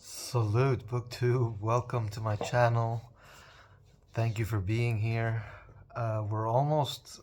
Salute, BookTube. Welcome to my channel. Thank you for being here. We're almost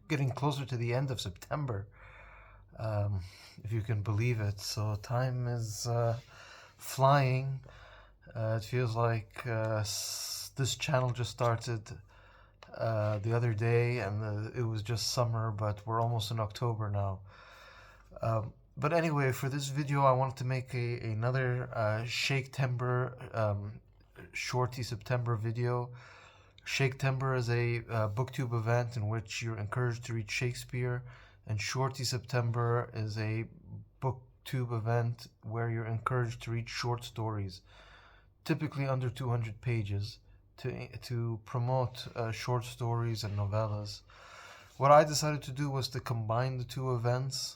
getting closer to the end of September, um, if you can believe it. So time is flying. It feels like this channel just started the other day, and it was just summer, but we're almost in October now. But anyway, for this video, I wanted to make another Shaketember Shorty September video. Shaketember is a booktube event in which you're encouraged to read Shakespeare, and Shorty September is a booktube event where you're encouraged to read short stories, typically under 200 pages, to promote short stories and novellas. What I decided to do was to combine the two events.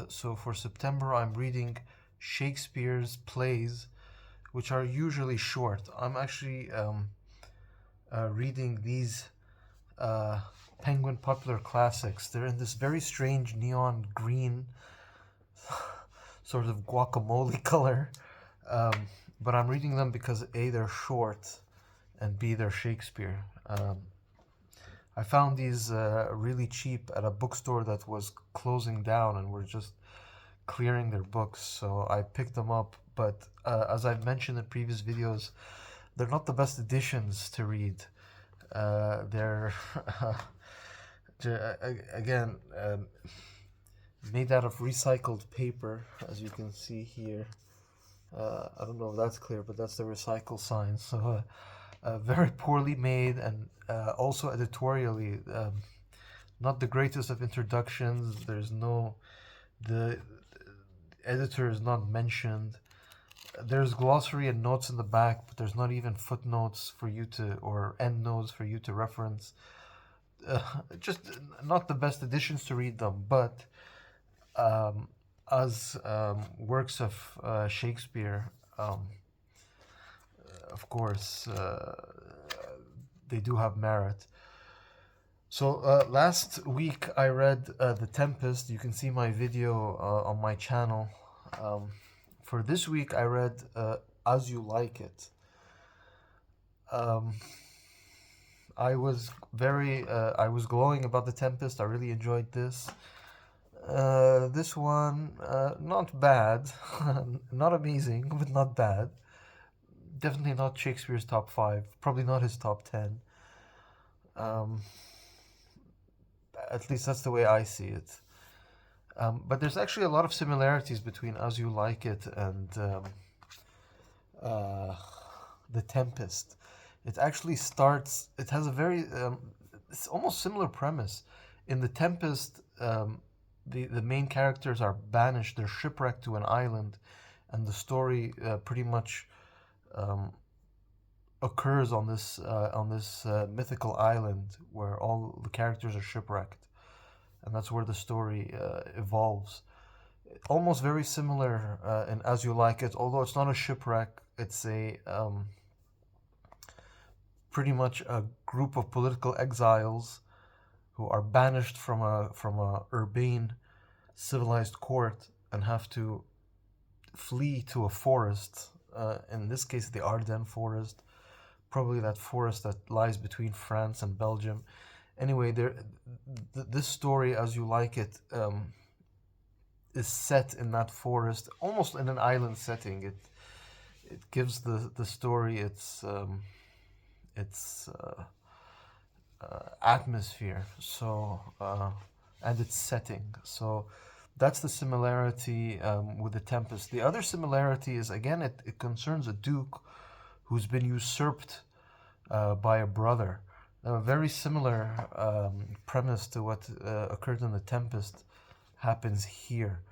So for September, I'm reading Shakespeare's plays, which are usually short. I'm actually reading these Penguin Popular Classics. They're in this very strange neon green, sort of guacamole color. But I'm reading them because A, they're short, and B, they're Shakespeare. I found these really cheap at a bookstore that was closing down and were just clearing their books, so I picked them up. But as I've mentioned in previous videos, they're not the best editions to read. They're again made out of recycled paper, as you can see here. I don't know if that's clear, but that's the recycle sign. So very poorly made, and also editorially not the greatest of introductions. The editor is not mentioned. There's glossary and notes in the back, but there's not even footnotes for you to, or endnotes for you to reference. Just not the best editions to read them, but as works of Shakespeare, of course, they do have merit. So last week I read The Tempest. You can see my video on my channel. For this week I read As You Like It. I was glowing about The Tempest. I really enjoyed this. This one, not bad, not amazing, but not bad. Definitely not Shakespeare's top 5, probably not his top 10. At least that's the way I see it. But there's actually a lot of similarities between As You Like It and The Tempest. It actually starts, it has a very, it's almost similar premise. In The Tempest, the main characters are banished, they're shipwrecked to an island, and the story pretty much occurs on this mythical island where all the characters are shipwrecked, and that's where the story evolves. Almost very similar in As You Like It, although it's not a shipwreck. It's a pretty much a group of political exiles who are banished from a urbane, civilized court and have to flee to a forest. In this case, the Ardennes forest, probably that forest that lies between France and Belgium. Anyway, this story, As You Like It, is set in that forest, almost in an island setting. It gives the story its atmosphere, so and its setting. So that's the similarity with The Tempest. The other similarity is, again, it concerns a duke who's been usurped by a brother. A very similar premise to what occurred in The Tempest happens here.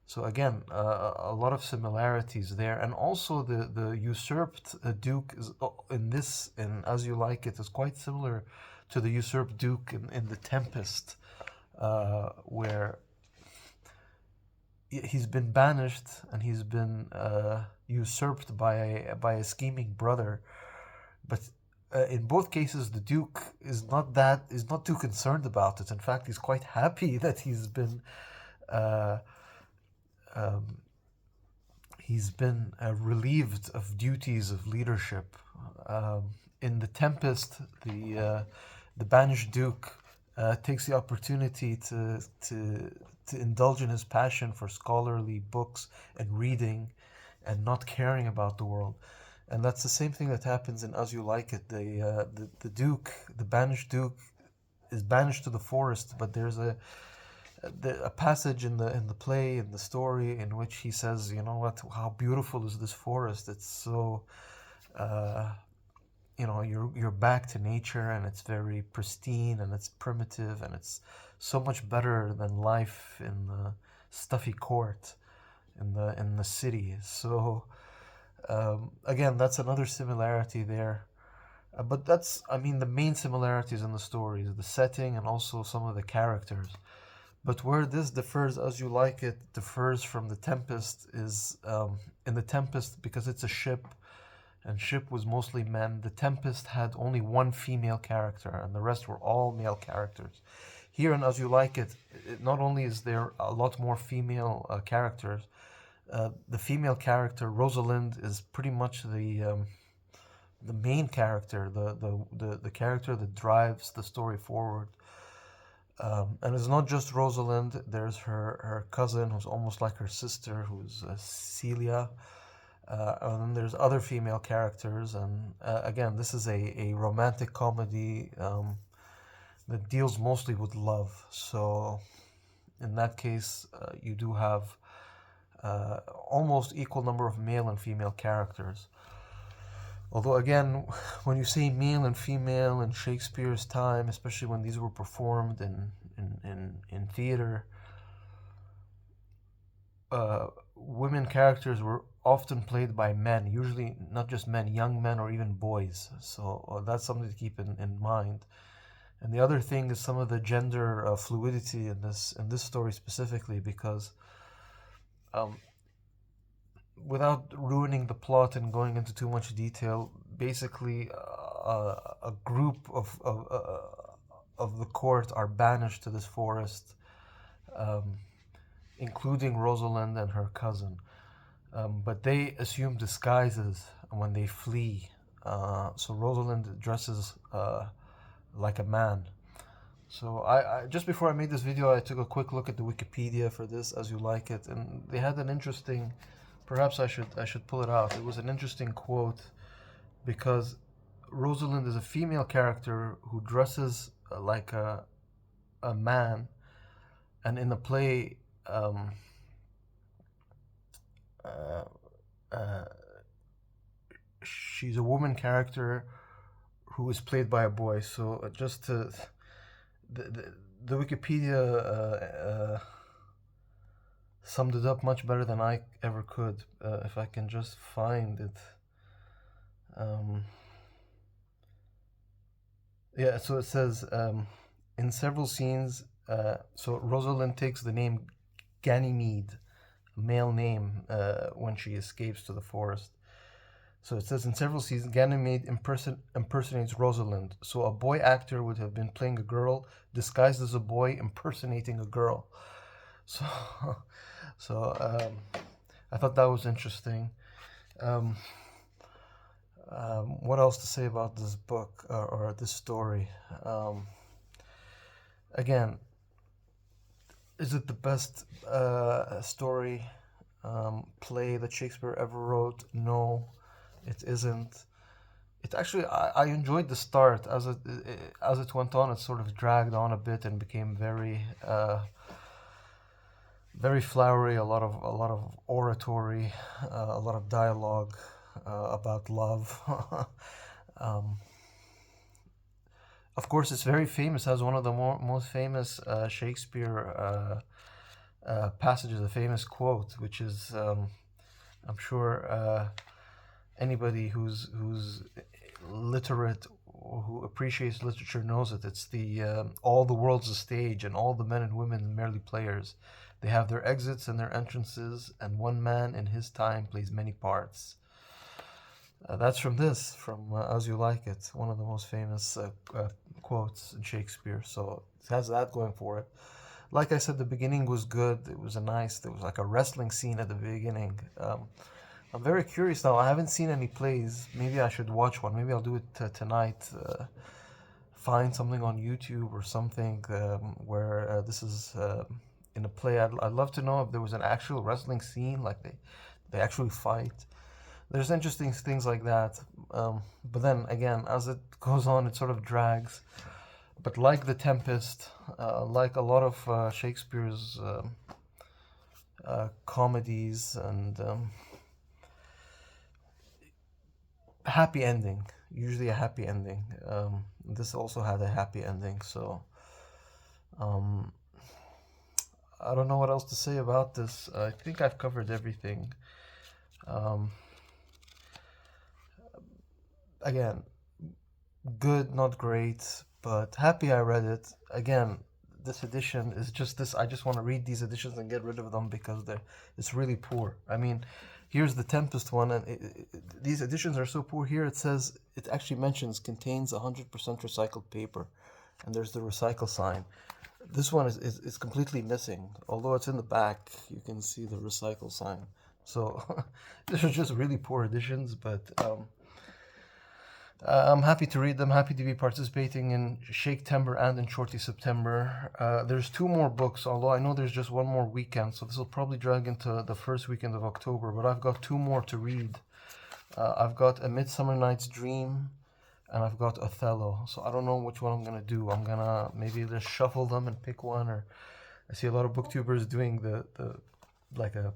So again, a lot of similarities there, and also the usurped duke is in As You Like It is quite similar to the usurped duke in The Tempest, where he's been banished and he's been usurped by a scheming brother. But in both cases, the Duke is not too concerned about it. In fact, he's quite happy that he's been he's been relieved of duties of leadership. In The Tempest, the banished duke takes the opportunity to indulge in his passion for scholarly books and reading, and not caring about the world. And that's the same thing that happens in As You Like It. The duke, the banished duke, is banished to the forest, but there's a passage in the play, in the story, in which he says, you know what, how beautiful is this forest? It's so, you're back to nature, and it's very pristine, and it's primitive, and it's so much better than life in the stuffy court in the city. So again, that's another similarity there. But that's, I mean, the main similarities in the story is the setting and also some of the characters. But where this differs, As You Like It, differs from The Tempest is, in The Tempest, because it's a ship, and ship was mostly men, The Tempest had only one female character, and the rest were all male characters. Here in As You Like It, not only is there a lot more female characters, the female character, Rosalind, is pretty much the main character, the character that drives the story forward. And it's not just Rosalind. There's her cousin, who's almost like her sister, who's Celia. And then there's other female characters. And again, this is a romantic comedy that deals mostly with love. So in that case, you do have almost equal number of male and female characters. Although, again, when you say male and female in Shakespeare's time, especially when these were performed in theater, women characters were often played by men, usually not just men, young men or even boys. So that's something to keep in mind. And the other thing is some of the gender fluidity in this story specifically, because without ruining the plot and going into too much detail, basically a group of the court are banished to this forest, including Rosalind and her cousin. But they assume disguises when they flee. So Rosalind dresses like a man. So I just before I made this video, I took a quick look at the Wikipedia for this, As You Like It, and they had an interesting. Perhaps I should pull it out. It was an interesting quote, because Rosalind is a female character who dresses like a man, and in the play, she's a woman character who is played by a boy. So just to the Wikipedia summed it up much better than I ever could. If I can just find it. Yeah, so it says, in several scenes, so Rosalind takes the name Ganymede, a male name, when she escapes to the forest. So it says, in several seasons, Ganymede impersonates Rosalind. So a boy actor would have been playing a girl disguised as a boy impersonating a girl. So, I thought that was interesting. What else to say about this book or this story? Again, is it the best story play that Shakespeare ever wrote? No, it isn't. It actually, I enjoyed the start. As it went on, it sort of dragged on a bit and became very flowery. A lot of oratory, a lot of dialogue about love. Of course, it's very famous. Has one of the most famous Shakespeare passages, a famous quote, which is, I'm sure anybody who's literate or who appreciates literature knows it. It's the all the world's a stage, and all the men and women merely players. They have their exits and their entrances, and one man in his time plays many parts. That's from As You Like It, one of the most famous quotes in Shakespeare. So it has that going for it. like I said, the beginning was good. It was there was like a wrestling scene at the beginning. I'm very curious now. I haven't seen any plays. Maybe I should watch one. Maybe I'll do it tonight. Find something on YouTube or something where this is in a play. I'd love to know if there was an actual wrestling scene, like they actually fight. There's interesting things like that. But then again, as it goes on, it sort of drags. But like The Tempest, like a lot of Shakespeare's comedies and happy ending, usually a happy ending. This also had a happy ending, so um, I don't know what else to say about this. I think I've covered everything. Um, Again, good, not great, but happy I read it. Again, this edition is just this. I just want to read these editions and get rid of them because it's really poor. I mean, here's the Tempest one, and these editions are so poor. Here it says it actually mentions contains 100% recycled paper, and there's the recycle sign. This one is completely missing. Although it's in the back, you can see the recycle sign. So these are just really poor editions, but I'm happy to read them, happy to be participating in Shaketember and in Shorty September. There's two more books, although I know there's just one more weekend, so this will probably drag into the first weekend of October, but I've got two more to read. I've got A Midsummer Night's Dream, and I've got Othello, so I don't know which one I'm going to do. I'm going to maybe just shuffle them and pick one, or I see a lot of booktubers doing the like a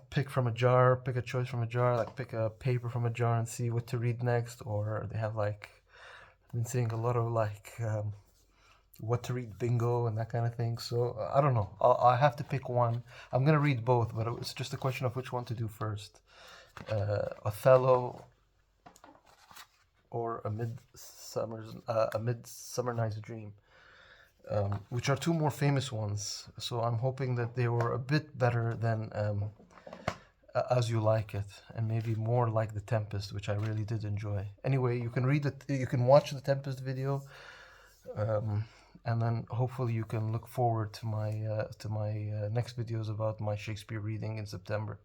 pick from a jar, pick a choice from a jar, like pick a paper from a jar and see what to read next. Or they have like, I've been seeing a lot of like what to read bingo and that kind of thing. So I don't know. I have to pick one. I'm gonna read both, but it's just a question of which one to do first. Othello or A Midsummer Night's Dream. Which are two more famous ones. So I'm hoping that they were a bit better than As You Like It, and maybe more like The Tempest, which I really did enjoy. Anyway, you can read it. You can watch the Tempest video, and then hopefully you can look forward to my next videos about my Shakespeare reading in September.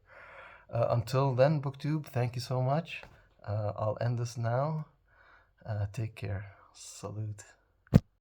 Until then, BookTube, thank you so much. I'll end this now. Take care. Salute.